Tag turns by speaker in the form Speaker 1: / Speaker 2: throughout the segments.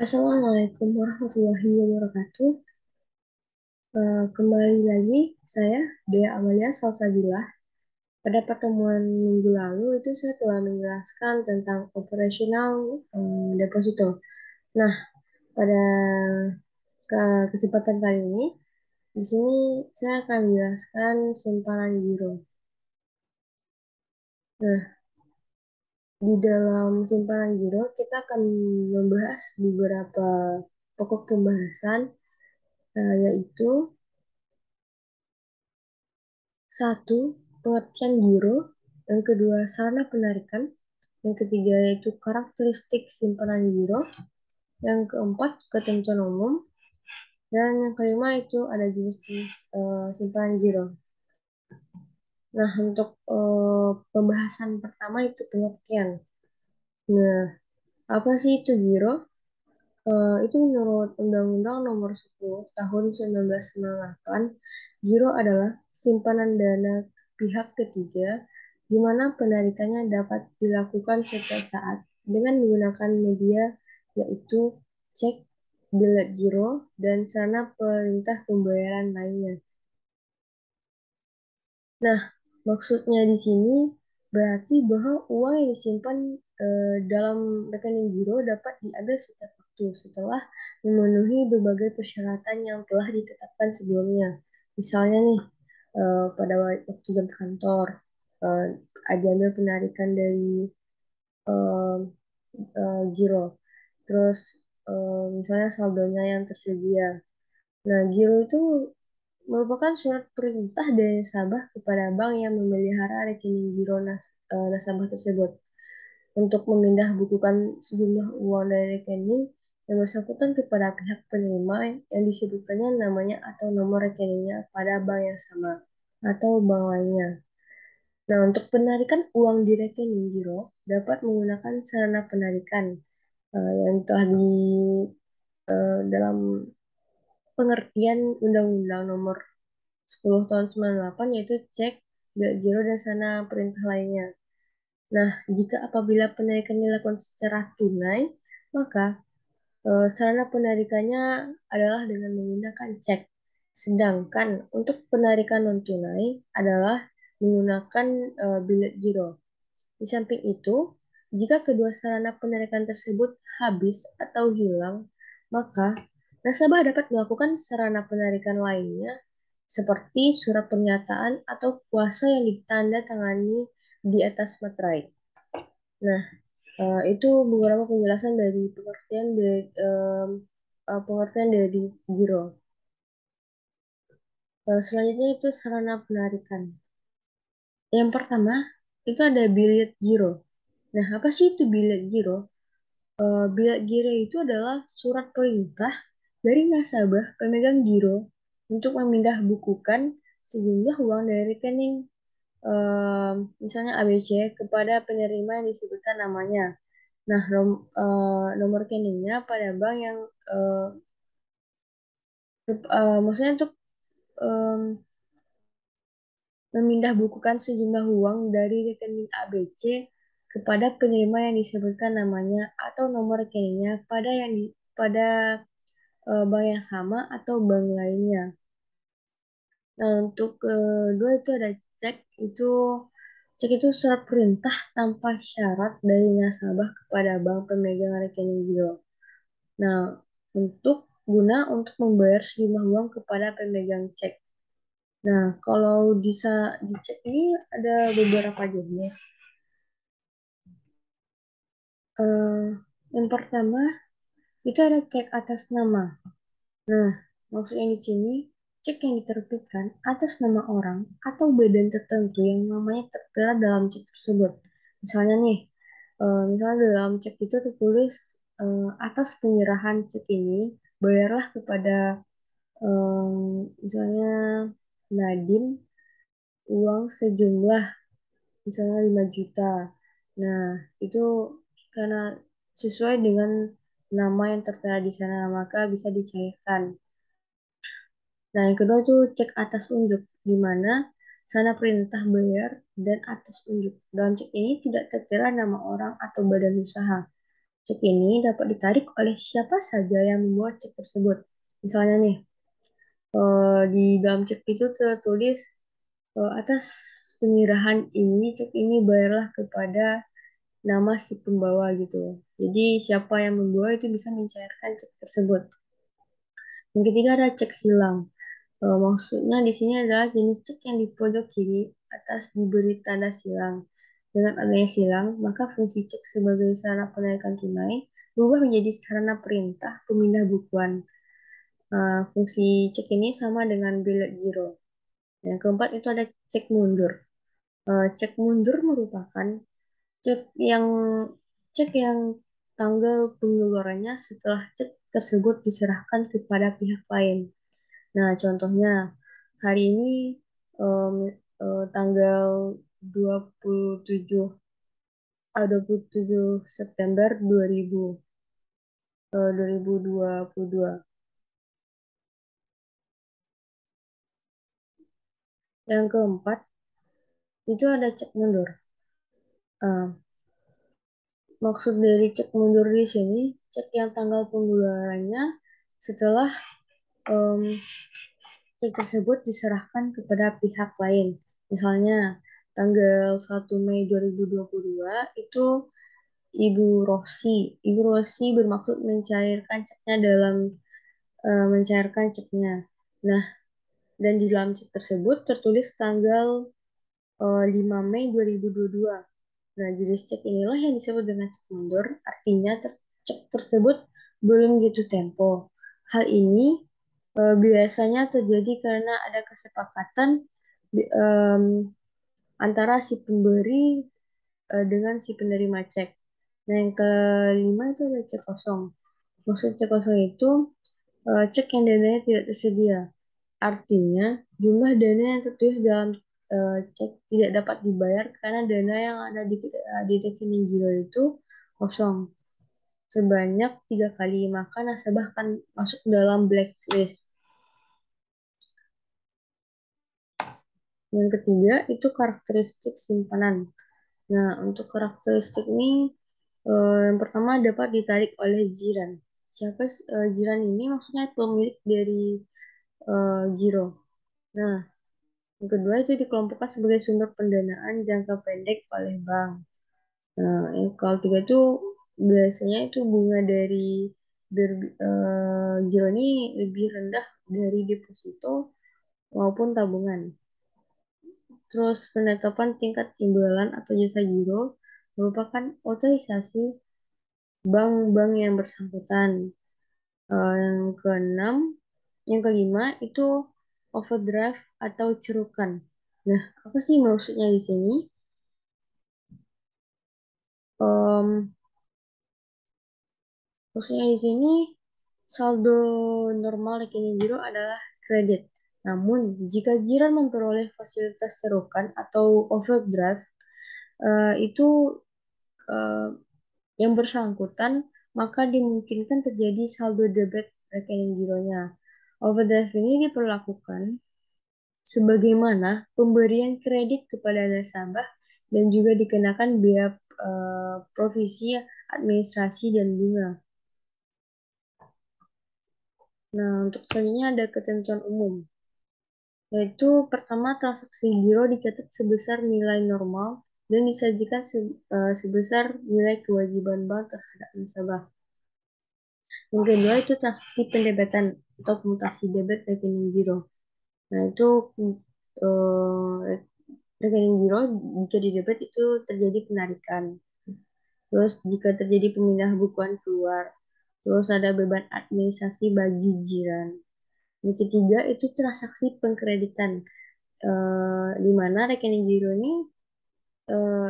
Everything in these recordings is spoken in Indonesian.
Speaker 1: Assalamualaikum warahmatullahi wabarakatuh. Kembali lagi saya Dea Amalia Salsabila. Pada pertemuan minggu lalu itu saya telah menjelaskan tentang operasional deposito. Nah, pada kesempatan kali ini di sini saya akan menjelaskan simpanan giro. Nah, di dalam simpanan giro kita akan membahas beberapa pokok pembahasan, yaitu satu, pengertian giro. Yang kedua, sarana penarikan. Yang ketiga, yaitu karakteristik simpanan giro. Yang keempat, ketentuan umum. Dan yang kelima, itu ada jenis-jenis simpanan giro. Nah, untuk pembahasan pertama itu pengertian. Nah, apa sih itu giro? Itu menurut Undang-Undang Nomor 10 Tahun 1998, giro adalah simpanan dana pihak ketiga di mana penarikannya dapat dilakukan setiap saat dengan menggunakan media yaitu cek, bilet giro, dan sarana perintah pembayaran lainnya. Nah, maksudnya di sini berarti bahwa uang yang disimpan dalam rekening giro dapat diambil setiap waktu setelah memenuhi berbagai persyaratan yang telah ditetapkan sebelumnya. Misalnya nih, pada waktu jam kantor, eh, diambil penarikan dari eh, giro. Terus misalnya saldonya yang tersedia. Nah, giro itu merupakan surat perintah dari nasabah kepada bank yang memelihara rekening giro nasabah tersebut untuk memindah bukukan sejumlah uang dari rekening yang bersangkutan kepada pihak penerima yang disebutkannya namanya atau nomor rekeningnya pada bank yang sama atau bank lainnya. Nah, untuk penarikan uang di rekening giro dapat menggunakan sarana penarikan yang telah di dalam pengertian Undang-Undang Nomor 10 tahun 98, yaitu cek, giro, dan sana perintah lainnya. Nah, jika apabila penarikan dilakukan secara tunai, maka sarana penarikannya adalah dengan menggunakan cek. Sedangkan untuk penarikan non-tunai adalah menggunakan bilet giro. Di samping itu, jika kedua sarana penarikan tersebut habis atau hilang, maka nasabah dapat melakukan sarana penarikan lainnya seperti surat pernyataan atau kuasa yang ditandatangani di atas materai. Nah, itu beberapa penjelasan dari pengertian dari giro. Selanjutnya itu sarana penarikan. Yang pertama, itu ada bilet giro. Nah, apa sih itu bilet giro? Bilet giro itu adalah surat perintah dari nasabah pemegang giro untuk memindah bukukan sejumlah uang dari rekening misalnya ABC kepada penerima yang disebutkan namanya. Nah, nomor rekeningnya pada bank yang maksudnya untuk em, memindah bukukan sejumlah uang dari rekening ABC kepada penerima yang disebutkan namanya atau nomor rekeningnya pada bank yang sama atau bank lainnya. Nah, untuk kedua itu ada cek. Cek itu surat perintah tanpa syarat dari nasabah kepada bank pemegang rekening giro. Nah, untuk membayar sejumlah uang kepada pemegang cek. Nah, kalau bisa dicek ini ada beberapa jenis. Eh, yang pertama itu ada cek atas nama. Nah, maksudnya di sini cek yang diterbitkan atas nama orang atau badan tertentu yang namanya tertera dalam cek tersebut. Misalnya nih, misalnya dalam cek itu tertulis atas penyerahan cek ini bayarlah kepada misalnya Nadine uang sejumlah misalnya 5 juta. Nah, itu karena sesuai dengan nama yang tertera di sana, maka bisa dicairkan. Nah, yang kedua itu cek atas unjuk, di mana sana perintah bayar dan atas unjuk. Dalam cek ini tidak tertera nama orang atau badan usaha. Cek ini dapat ditarik oleh siapa saja yang membawa cek tersebut. Misalnya nih, di dalam cek itu tertulis atas penyerahan ini, cek ini bayarlah kepada nama si pembawa gitu. Jadi siapa yang membawa itu bisa mencairkan cek tersebut. Yang ketiga ada cek silang. Maksudnya di sini adalah jenis cek yang di pojok kiri atas diberi tanda silang. Dengan adanya silang, maka fungsi cek sebagai sarana penarikan tunai berubah menjadi sarana perintah pemindah bukuan. Fungsi cek ini sama dengan bilet giro. Yang keempat itu ada cek mundur. Cek mundur merupakan cek yang cek yang tanggal pengeluarannya setelah cek tersebut diserahkan kepada pihak lain. Nah, contohnya hari ini em, tanggal 27 27 September 2022. Yang keempat itu ada cek mundur. Eh, Maksud dari cek mundur di sini, cek yang tanggal pengeluarannya setelah em, cek tersebut diserahkan kepada pihak lain. Misalnya, tanggal 1 Mei 2022 itu Ibu Rosi. Ibu Rosi bermaksud mencairkan ceknya dalam mencairkan ceknya. Nah, dan di dalam cek tersebut tertulis tanggal 5 Mei 2022. Nah, jenis cek inilah yang disebut dengan cek mundur, artinya cek tersebut belum jatuh tempo. Hal ini biasanya terjadi karena ada kesepakatan antara si pemberi dengan si penerima cek. Nah, yang kelima itu ada cek kosong. Maksud cek kosong itu cek yang dananya tidak tersedia. Artinya, jumlah dana yang tertulis dalam cek tidak dapat dibayar karena dana yang ada di rekening giro itu kosong sebanyak 3 kali, maka nasabah akan masuk dalam blacklist. Yang ketiga itu karakteristik simpanan. Nah, untuk karakteristik ini yang pertama dapat ditarik oleh jiran. Siapa jiran ini? Maksudnya pemilik dari giro. Nah, yang kedua itu dikelompokkan sebagai sumber pendanaan jangka pendek oleh bank. Nah, yang kalau tiga itu biasanya itu bunga dari giro ini lebih rendah dari deposito maupun tabungan. Terus penetapan tingkat imbalan atau jasa giro merupakan otorisasi bank-bank yang bersangkutan. Yang keenam, yang kelima itu overdraft atau cerukan. Nah, apa sih maksudnya di sini? Em, Maksudnya di sini saldo normal rekening giro adalah kredit. Namun, jika jiran memperoleh fasilitas serukan atau overdraft, itu eh, yang bersangkutan, maka dimungkinkan terjadi saldo debit rekening gironya. Overdraft ini diperlakukan sebagaimana pemberian kredit kepada nasabah dan juga dikenakan biaya provisi, administrasi, dan bunga. Nah, untuk selanjutnya ada ketentuan umum, yaitu pertama transaksi giro dicatat sebesar nilai normal dan disajikan sebesar nilai kewajiban bank terhadap nasabah. Yang kedua itu transaksi pendebatan atau mutasi debit rekening giro. Nah, itu eh, rekening giro jika di debit itu terjadi penarikan. Terus jika terjadi pemindah bukuan keluar. Terus ada beban administrasi bagi jiran. Yang ketiga itu transaksi pengkreditan. Di mana rekening giro ini eh,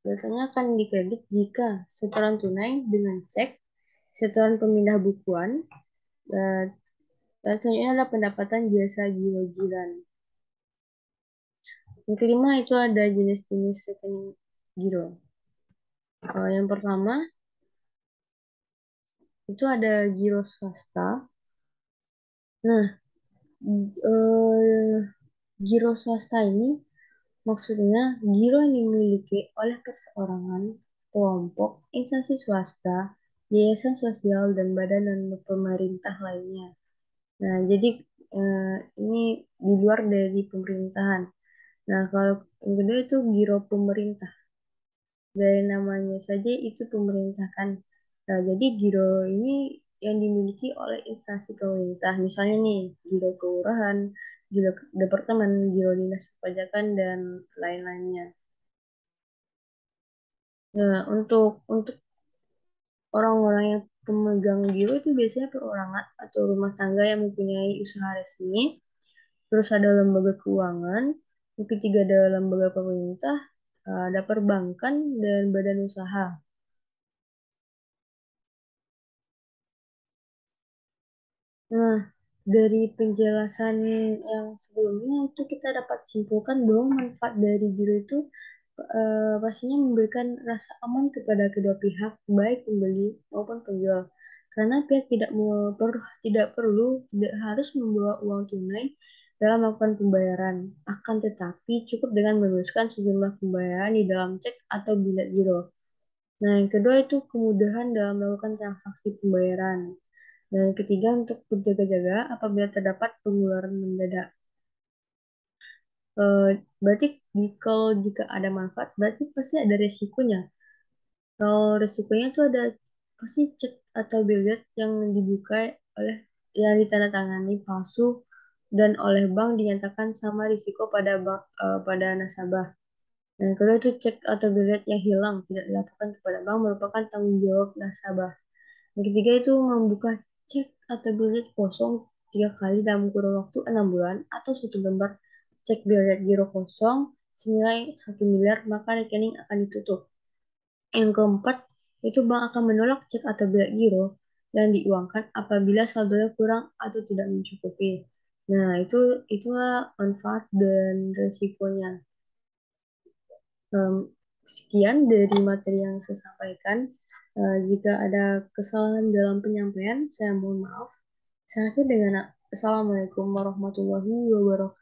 Speaker 1: biasanya akan dikredit jika setoran tunai dengan cek, setoran pemindah bukuan, eh, dan selanjutnya ada pendapatan jasa giro jiran. Yang kelima itu ada jenis-jenis rekening giro. Yang pertama itu ada giro swasta. Nah, eh, giro swasta ini maksudnya giro yang dimiliki oleh perseorangan, kelompok, instansi swasta yayasan sosial, dan badan dan pemerintah lainnya. Nah, jadi ini di luar dari pemerintahan. Nah, kalau yang kedua itu giro pemerintah. Dari namanya saja itu pemerintah kan. Nah, jadi giro ini yang dimiliki oleh instansi pemerintah. Misalnya nih, giro kelurahan, giro departemen, giro dinas perpajakan, dan lain-lainnya. Nah, untuk orang-orang yang pemegang giro itu biasanya perorangan atau rumah tangga yang mempunyai usaha resmi. Terus ada lembaga keuangan. Yang ketiga ada lembaga pemerintah, ada perbankan, dan badan usaha. Nah, dari penjelasan yang sebelumnya itu kita dapat simpulkan bahwa manfaat dari giro itu pastinya memberikan rasa aman kepada kedua pihak, baik pembeli maupun penjual. Karena pihak tidak perlu tidak harus membawa uang tunai dalam melakukan pembayaran. Akan tetapi cukup dengan menuliskan sejumlah pembayaran di dalam cek atau bilet giro. Nah, yang kedua itu kemudahan dalam melakukan transaksi pembayaran. Dan yang ketiga untuk berjaga-jaga apabila terdapat pengeluaran mendadak. Eh, berarti kalau jika ada manfaat, berarti pasti ada resikonya. Kalau resikonya itu ada pasti cek atau bilet yang dibuka oleh yang ditandatangani palsu dan oleh bank dinyatakan sama risiko pada pada nasabah. Dan yang kedua itu cek atau bilet yang hilang tidak dilaporkan kepada bank merupakan tanggung jawab nasabah. Yang ketiga itu membuka cek atau bilet kosong 3 kali dalam kurun waktu 6 bulan atau satu lembar cek bilet giro kosong senilai 1 miliar maka rekening akan ditutup. Yang keempat itu bank akan menolak cek atau bilet giro yang diuangkan apabila saldonya kurang atau tidak mencukupi. Nah, itulah manfaat dan resikonya. Em, Sekian dari materi yang saya sampaikan. Jika ada kesalahan dalam penyampaian, saya mohon maaf. Saya akhiri dengan Assalamualaikum warahmatullahi wabarakatuh.